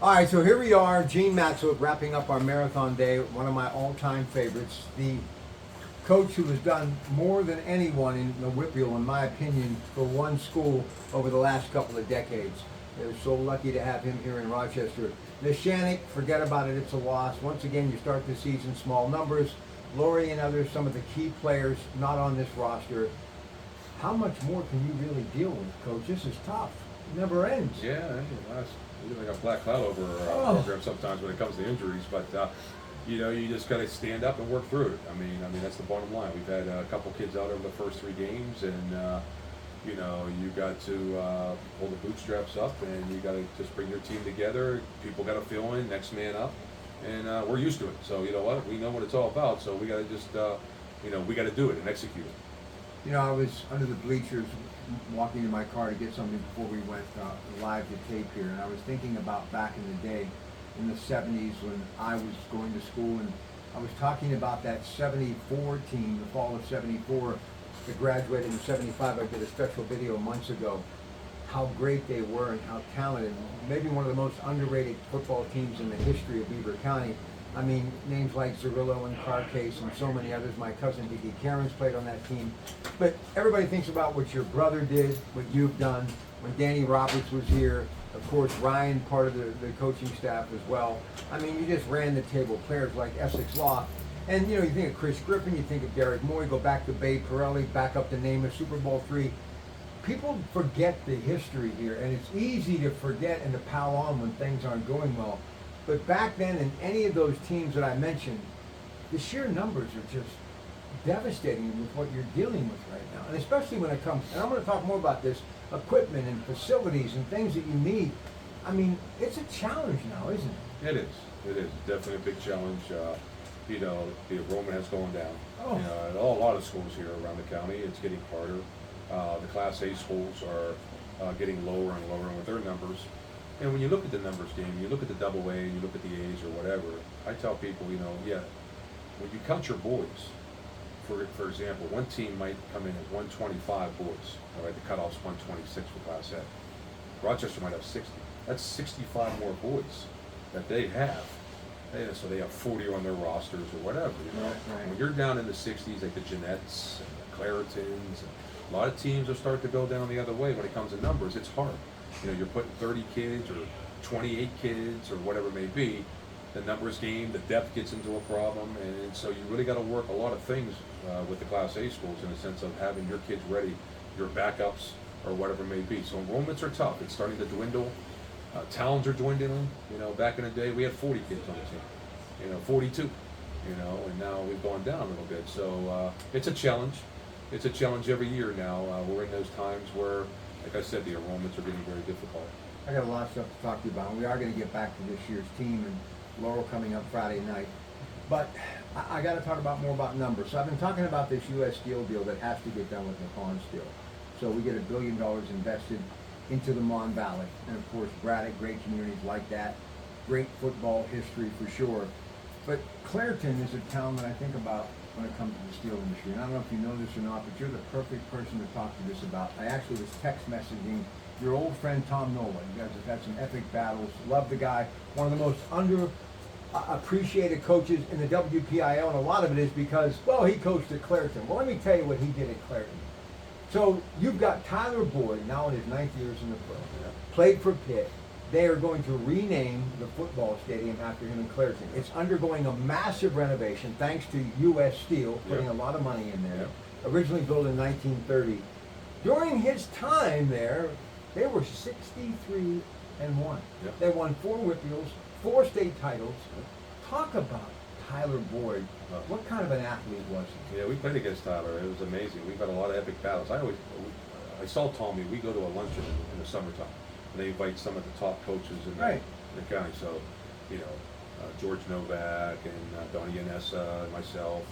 All right, so here we are, Gene Matzook, wrapping up our marathon day. One of my all-time favorites, the coach who has done more than anyone in the Whitfield, in my opinion, for one school over the last couple of decades. They're so lucky to have him here in Rochester. Nishanik, forget about it, it's a loss. Once again, you start the season small numbers. Lori and others, some of the key players not on this roster. How much more can you really deal with, Coach? This is tough. It never ends. Yeah, we like a black cloud over our program sometimes when it comes to injuries, but you just got to stand up and work through it. I mean that's the bottom line. We've had a couple kids out over the first 3 games, and you got to pull the bootstraps up, and you got to just bring your team together. People got to fill in, next man up, and we're used to it. So you know what? We know what it's all about. So we got to just we got to do it and execute it. I was under the bleachers walking in my car to get something before we went live to tape here, and I was thinking about back in the day, in the 70s when I was going to school, and I was talking about that 74 team, the fall of 74, that graduated in 75. I did a special video months ago, how great they were and how talented. Maybe one of the most underrated football teams in the history of Beaver County. I mean, names like Zerillo and Carcase and so many others. My cousin Dickie Cairns played on that team. But everybody thinks about what your brother did, what you've done. When Danny Roberts was here, of course, Ryan, part of the coaching staff as well. I mean, you just ran the table. Players like Essex Law. And, you think of Chris Griffin, you think of Derek Moore, go back to Bay Pirelli, back up to name of Super Bowl III. People forget the history here, and it's easy to forget and to pile on when things aren't going well. But back then, in any of those teams that I mentioned, the sheer numbers are just devastating with what you're dealing with right now. And especially when it comes, and I'm going to talk more about this, equipment and facilities and things that you need. I mean, it's a challenge now, isn't it? It is. It is definitely a big challenge. The enrollment has gone down. At a lot of schools here around the county, it's getting harder. The Class A schools are getting lower and lower with their numbers. And when you look at the numbers game, you look at the double A, you look at the A's or whatever, I tell people, when you count your boys, for example, one team might come in at 125 boys, all right, the cutoff's 126 for Class A. Rochester might have 60. That's 65 more boys that they have. So they have 40 on their rosters or whatever, Right. When you're down in the 60s, like the Jeanettes and the Claretons, a lot of teams are starting to go down the other way when it comes to numbers. It's hard. You're putting 30 kids or 28 kids or whatever it may be. The numbers game, the depth gets into a problem, and so you really got to work a lot of things with the Class A schools in the sense of having your kids ready, your backups or whatever it may be. So enrollments are tough. It's starting to dwindle. Towns are dwindling. Back in the day we had 40 kids on the team. 42. And now we've gone down a little bit. So it's a challenge. It's a challenge every year now. We're in those times where, like I said, the enrollments are getting very difficult. I got a lot of stuff to talk to you about, and we are going to get back to this year's team and Laurel coming up Friday night. But I got to talk more about numbers. So I've been talking about this U.S. Steel deal that has to get done with Nippon Steel. So we get $1 billion invested into the Mon Valley. And of course, Braddock, great communities like that. Great football history for sure. But Clareton is a town that I think about when it comes to the steel industry. And I don't know if you know this or not, but you're the perfect person to talk to this about. I actually was text messaging your old friend Tom Nola. You guys have had some epic battles. Love the guy. One of the most appreciated coaches in the WPIL, and a lot of it is because, well, he coached at Clareton. Well, let me tell you what he did at Clareton. So you've got Tyler Boyd, now in his 9th years in the pro, played for Pitt. They are going to rename the football stadium after him in Clareton. It's undergoing a massive renovation thanks to U.S. Steel putting a lot of money in there. Originally built in 1930. During his time there, they were 63-1. They won 4 Whitfields, 4 state titles. Talk about Tyler Boyd. What kind of an athlete was he? Yeah, we played against Tyler. It was amazing. We've had a lot of epic battles. I saw Tommy. We go to a luncheon in the summertime, and they invite some of the top coaches in the county. So, George Novak and Donnie Yanessa and myself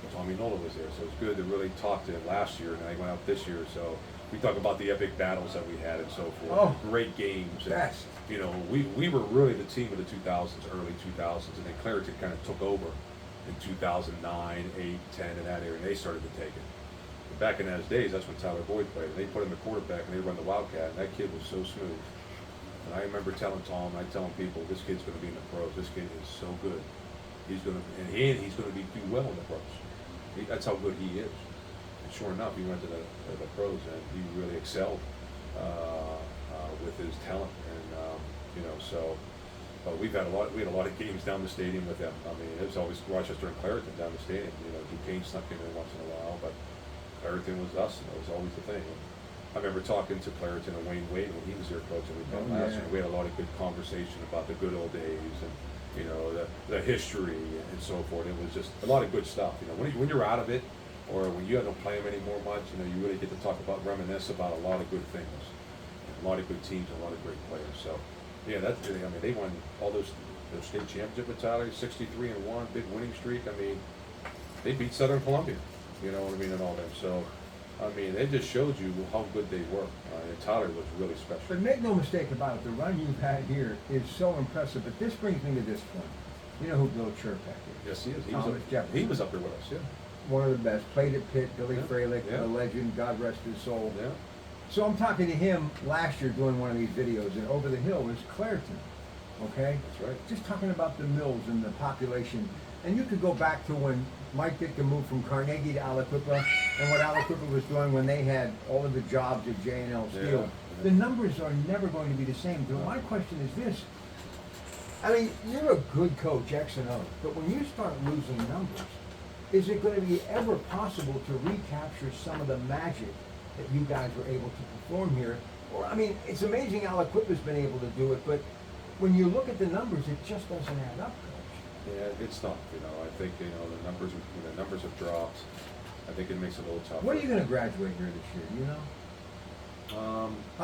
and Tommy Nola was there. So it's good to really talk to him last year, and I went out this year. So we talk about the epic battles that we had and so forth. Oh, great games. And, yes. We were really the team of the 2000s, early 2000s, and then Clareton kind of took over in 2009, 8, 10, and that area, and they started to take it. But back in those days, that's when Tyler Boyd played. And they put him at quarterback, and they run the Wildcat, and that kid was so smooth. And I remember telling Tom, I telling people, this kid's going to be in the pros. This kid is so good. He's going to, and he's going to do well in the pros. That's how good he is. And sure enough, he went to the pros, and he really excelled with his talent. And you know, so. But we had a lot of games down the stadium with them. I mean, it was always Rochester and Clareton down the stadium. You know, Duquesne snuck in there once in a while, but Clareton was us, and it was always the thing. And I remember talking to Clareton and Wayne Wade when he was their coach, and we met last year. We had a lot of good conversation about the good old days and, you know, the history and so forth. It was just a lot of good stuff. You know, when you're out of it, or when you don't play them anymore much, you know, you really get to talk about, reminisce about a lot of good things, and a lot of good teams, and a lot of great players. So. Yeah, that's really. I mean, they won all those state championship battalions, 63-1, big winning streak. I mean, they beat Southern Columbia. You know what I mean, and all that. So, I mean, it just showed you how good they were. And Tyler was really special. But make no mistake about it, the run you've had here is so impressive. But this brings me to this point. You know who Bill Churpeck is? Yes, he is. He was up there with us. Yeah. One of the best. Played at Pitt. Billy Fralick, yeah. a legend. God rest his soul. Yeah. So I'm talking to him last year doing one of these videos, and over the hill was Clareton, okay? That's right. Just talking about the mills and the population. And you could go back to when Mike Ditka moved from Carnegie to Aliquippa, and what Aliquippa was doing when they had all of the jobs at J&L Steel. Yeah. The numbers are never going to be the same. So my question is this. I mean, you're a good coach, X and O, but when you start losing numbers, is it going to be ever possible to recapture some of the magic that you guys were able to perform here? Or, I mean, it's amazing Aliquippa's been able to do it, but when you look at the numbers, it just doesn't add up, Coach. Yeah, it's tough. You know, I think the numbers have dropped. I think it makes it a little tougher. What are you going to graduate here this year? Do you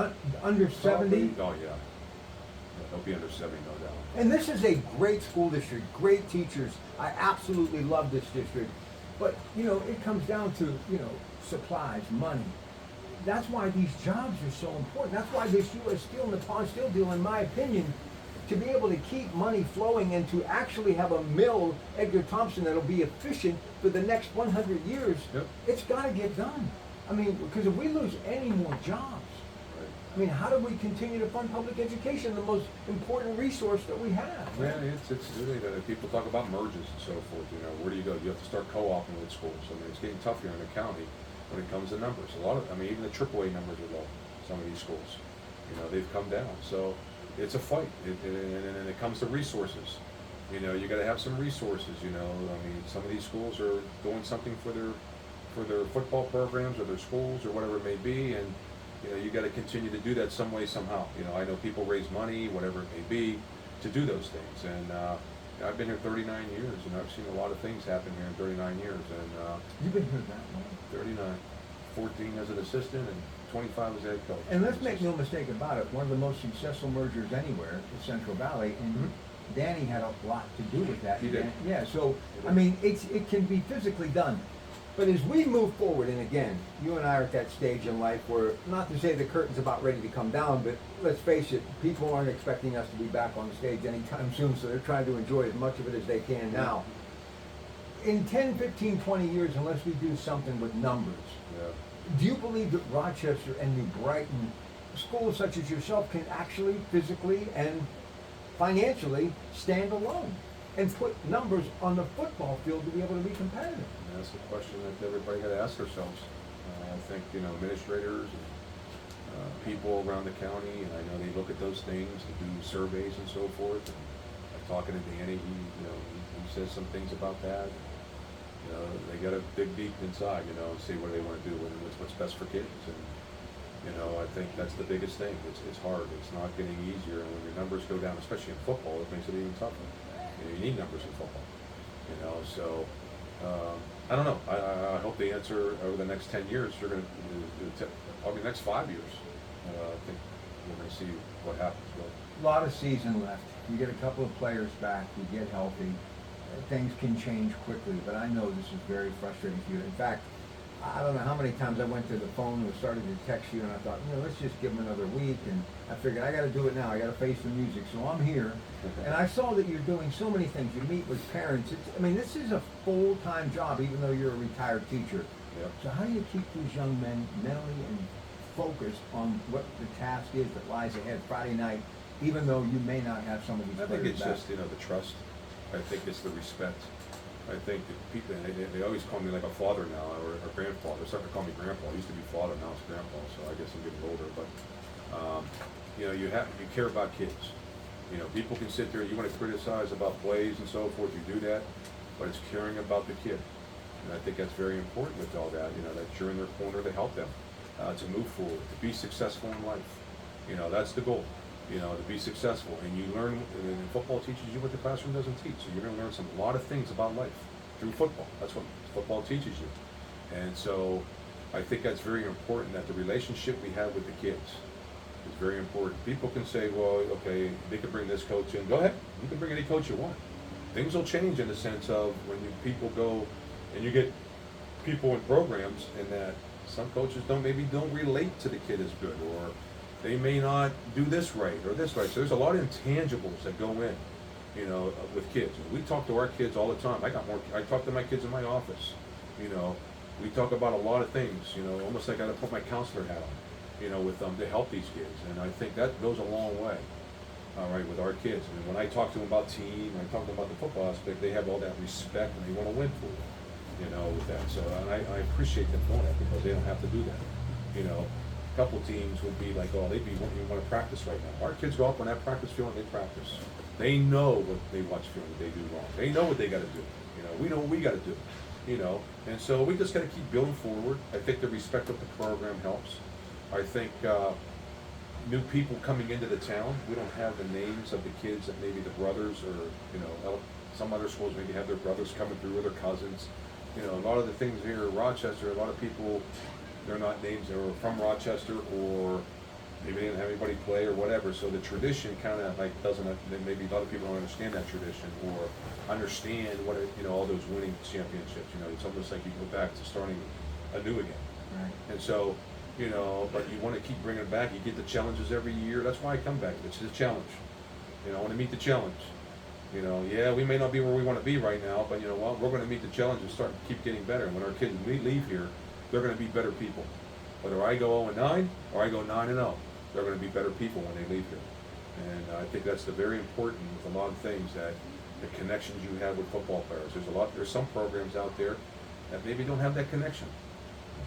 know? Under 70? Probably, oh yeah. They'll be under 70, no doubt. And this is a great school district, great teachers. I absolutely love this district. But, you know, it comes down to, you know, supplies, money. That's why these jobs are so important. That's why this U.S. Steel and the Nippon Steel deal, in my opinion, to be able to keep money flowing and to actually have a mill, Edgar Thompson, that'll be efficient for the next 100 years, it's got to get done. I mean, because if we lose any more jobs, I mean, how do we continue to fund public education, the most important resource that we have? Yeah, it's people talk about merges and so forth. You know, where do you go? You have to start co-oping with schools. I mean, it's getting tough here in the county when it comes to numbers. Even the AAA numbers are low. Some of these schools, you know, they've come down. So it's a fight, and it comes to resources. You know, you got to have some resources. You know, I mean, some of these schools are doing something for their football programs or their schools or whatever it may be, and you know, you got to continue to do that some way, somehow. You know, I know people raise money, whatever it may be, to do those things. And I've been here 39 years, and I've seen a lot of things happen here in 39 years. And you've been here that long? 39, 14 as an assistant, and 25 as head coach. And let's make no mistake about it. One of the most successful mergers anywhere is Central Valley, and Danny had a lot to do with that. He did. Yeah. So I mean, it can be physically done. But as we move forward, and again, you and I are at that stage in life where, not to say the curtain's about ready to come down, but let's face it, people aren't expecting us to be back on the stage anytime soon, so they're trying to enjoy as much of it as they can now. In 10, 15, 20 years, unless we do something with numbers, do you believe that Rochester and New Brighton, schools such as yourself, can actually physically and financially stand alone and put numbers on the football field to be able to be competitive? That's the question that everybody got to ask themselves. I think, you know, administrators and people around the county, and I know they look at those things and do surveys and so forth. And I'm talking to Danny, he says some things about that. You know, they got to dig deep inside, you know, and see what they want to do and what's best for kids. And you know, I think that's the biggest thing. It's hard. It's not getting easier, and when your numbers go down, especially in football, it makes it even tougher. You need numbers in football. You know, so. I don't know. I hope the answer over the next 10 years, you're going to, probably the next 5 years, I think we're going to see what happens. A lot of season left. You get a couple of players back, you get healthy. Things can change quickly, but I know this is very frustrating for you. In fact, I don't know how many times I went to the phone and started to text you, and I thought, you know, let's just give them another week. And I figured I got to do it now. I got to face the music. So I'm here, and I saw that you're doing so many things. You meet with parents. I mean, this is a full-time job, even though you're a retired teacher. Yep. So how do you keep these young men mentally and focused on what the task is that lies ahead Friday night even though you may not have some of these I think players it's back. just, the trust. I think it's the respect. I think that people, they always call me like a father now, or a grandfather. They're starting to call me grandpa. I used to be father, now it's grandpa, so I guess I'm getting older. But, you care about kids. People can sit there, you want to criticize about plays and so forth, you do that, but it's caring about the kid. And I think that's very important with all that, that you're in their corner to help them, to move forward, to be successful in life. That's the goal, to be successful. And you learn, and football teaches you what the classroom doesn't teach. So you're going to learn a lot of things about life through football. That's what football teaches you. And so I think that's very important, that the relationship we have with the kids is very important. People can say, well, okay, they can bring this coach in. Go ahead, you can bring any coach you want. Things will change in the sense of when people go and you get people in programs, and that some coaches maybe don't relate to the kid as good, or they may not do this right or this right. So there's a lot of intangibles that go in, with kids. We talk to our kids all the time. I talk to my kids in my office. We talk about a lot of things, almost like I gotta put my counselor hat on, with them to help these kids. And I think that goes a long way, all right, with our kids. And when I talk to them about team, I talk to them about the football aspect, they have all that respect and they want to win for it, with that. So and I appreciate them doing that, because they don't have to do that. A couple teams would be like, oh, you want to practice right now. Our kids go up on that practice field and they practice. They know what they watch film that they do wrong. They know what they got to do. We know what we got to do. And so we just got to keep building forward. I think the respect of the program helps. I think new people coming into the town, we don't have the names of the kids that maybe the brothers or, some other schools maybe have their brothers coming through or their cousins. A lot of the things here in Rochester, a lot of people, they're not names, they're from Rochester, or maybe they didn't have anybody play or whatever. So the tradition kind of doesn't, maybe a lot of people don't understand that tradition, or understand what all those winning championships. It's almost like you go back to starting anew again. Right. And so, but you want to keep bringing it back. You get the challenges every year. That's why I come back. It's a challenge. I want to meet the challenge. Yeah, we may not be where we want to be right now, but we're going to meet the challenge and start keep getting better. And when our kids leave here, they're going to be better people. Whether I go 0-9 or I go 9-0, they're going to be better people when they leave here. And I think that's very important with a lot of things, that the connections you have with football players. There's some programs out there that maybe don't have that connection.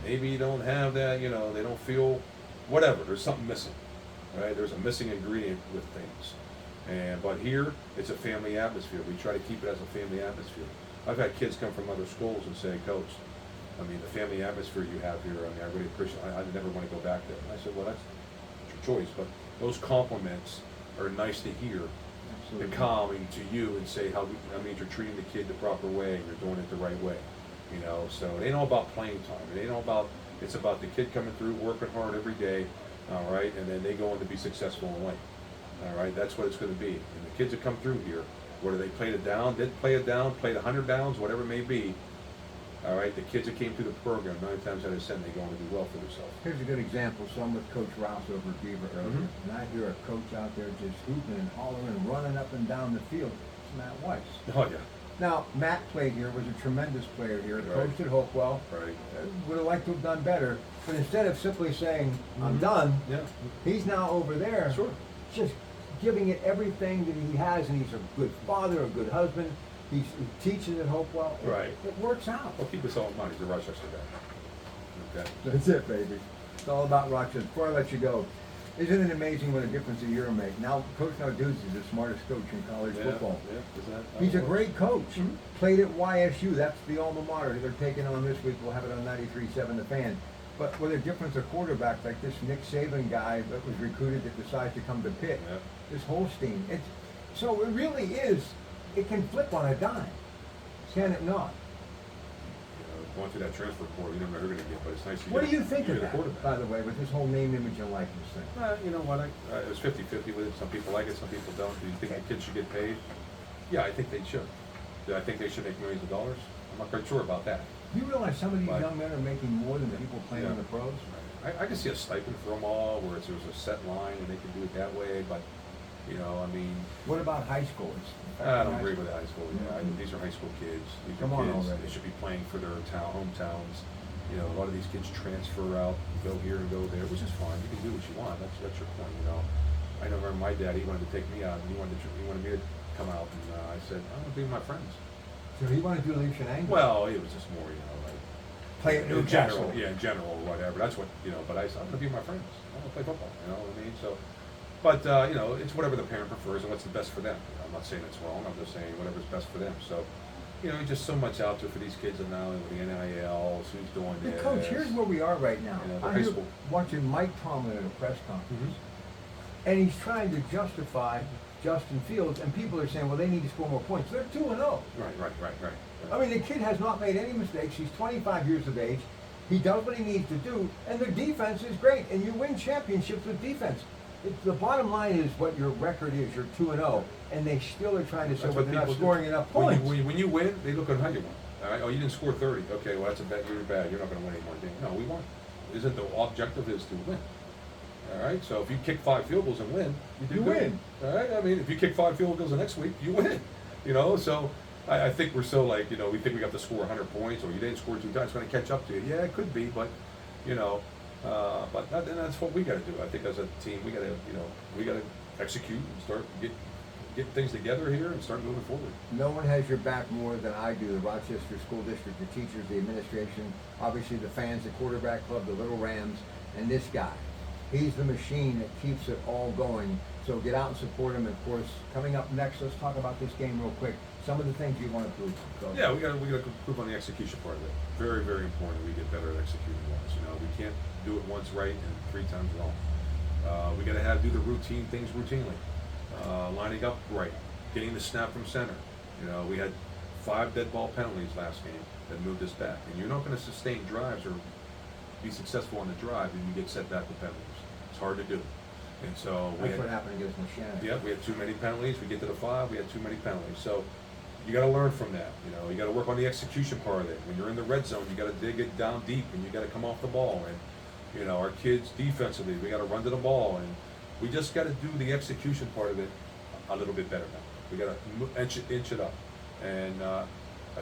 Maybe you don't have that, they don't feel whatever. There's something missing, right? There's a missing ingredient with things. But here, it's a family atmosphere. We try to keep it as a family atmosphere. I've had kids come from other schools and say, Coach, the family atmosphere you have here, I really appreciate it. I never want to go back there. And I said, well, that's your choice, but those compliments are nice to hear. Absolutely. And calming to you, and say you're treating the kid the proper way and you're doing it the right way. So it ain't all about playing time. It's about the kid coming through, working hard every day, all right, and then they go on to be successful in life. All right, that's what it's going to be. And the kids that come through here, whether they played it down, didn't play it down, played 100 downs, whatever it may be, all right, the kids that came through the program, 9 times out of 10, they go on to do well for themselves. Here's a good example. So I'm with Coach Rouse over at Beaver earlier, and I hear a coach out there just hooping and hollering and running up and down the field. It's Matt Weiss. Oh, yeah. Now, Matt played here, was a tremendous player here, Right. coached at Hopewell. Right. Would have liked to have done better, but instead of simply saying, I'm done, Yeah. he's now over there, Sure. just giving it everything that he has, and he's a good father, a good husband. He teaches at Hopewell. Right. It works out. Well, keep us all in mind. He's a Rochester guy. Okay. That's it, baby. It's all about Rochester. Before I let you go, isn't it amazing what a difference a year will make? Now, Coach Narduzzi is the smartest coach in college football. Yeah. Is that He's a great coach. Played at YSU. That's the alma mater. They're taking on this week. We'll have it on 93.7 The Fan. But with a difference of quarterback, like this Nick Saban guy that was recruited that decides to come to Pitt, this Holstein. So it really is, it can flip on a dime. Can it not? Going through that transfer portal, you never know who you're going to get, but it's nice to What do you think of get a that, quarterback. by the way, with this whole name, image, and likeness thing? You know what? It was 50-50 with it. Some people like it, some people don't. Do you think the kids should get paid? Yeah, I think they should. Do I think they should make millions of dollars? I'm not quite sure about that. You realize some of these But- young men are making more than the people playing in the pros? I can see a stipend for them all, where there's a set line and they can do it that way, but, What about high schoolers? I don't agree with high school. Yeah, these are high school kids. These Come are on kids. already. They should be playing for their hometowns. A lot of these kids transfer out, go here and go there, which is fine. You can do what you want. That's your point. I remember my dad, he wanted to take me out, and he wanted me to come out, and I said, I want to be with my friends. So he wanted you to leave Shenango? Well, it was just more, like, Play at in Newcastle. general, yeah, in general, or whatever. That's what, but I said, I'm going to be with my friends. I want to play football, you know what I mean? So, but, it's whatever the parent prefers and what's the best for them. I'm not saying it's wrong, I'm just saying whatever's best for them. So, just so much out there for these kids now with the NILs, who's doing But this. Coach, here's where we are right now. The I'm high here school. watching Mike Tomlin at a press conference, and he's trying to justify Justin Fields, and people are saying, well, they need to score more points. They're 2-0. Right. I mean, the kid has not made any mistakes. He's 25 years of age. He does what he needs to do, and their defense is great, and you win championships with defense. The bottom line is what your record is. You're 2-0, and they still are trying to say, That's well, what they're not people scoring do. enough When points. when you win, they look at how you won. All right? Oh, you didn't score 30. Okay, well, that's a bad. You're bad. You're not going to win any more games. No, we won. Isn't the objective is to win? All right. So if you kick 5 field goals and win, You win. All right. I mean, if you kick 5 field goals the next week, you win. So I think we're so like, we think we have to score 100 points, or you didn't score 2 times, it's going to catch up to you. Yeah, it could be, but and that's what we got to do. I think as a team, we got to execute and start get things together here and start moving forward. No one has your back more than I do. The Rochester School District, the teachers, the administration, obviously the fans, the quarterback club, the Little Rams, and this guy. He's the machine that keeps it all going. So get out and support him. Of course, coming up next, let's talk about this game real quick. Some of the things you want to prove. So. Yeah, we got to improve on the execution part of it. Very, very important. We get better at executing once. We can't do it once right and 3 times wrong. We got to do the routine things routinely. Lining up right, getting the snap from center. We had 5 dead ball penalties last game that moved us back. And you're not going to sustain drives or be successful on the drive if you get set back with penalties. It's hard to do. And so that's what happened against Michigan. Yeah, we had too many penalties. We get to the 5, we had too many penalties. So you got to learn from that. You got to work on the execution part of it. When you're in the red zone, you got to dig it down deep, and you got to come off the ball. And our kids defensively, we got to run to the ball, and we just got to do the execution part of it a little bit better now. We got to inch it up, and I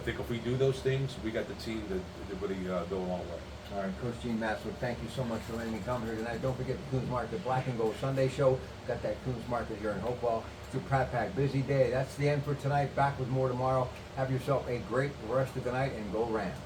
think if we do those things, we got the team to really go a long way. All right, Coach Gene Masswood, thank you so much for letting me come here tonight. Don't forget the Coons Market Black and Gold Sunday Show. Got that Coons Market here in Hopewell. It's your Pratt Pack busy day. That's the end for tonight. Back with more tomorrow. Have yourself a great rest of the night, and go Rams.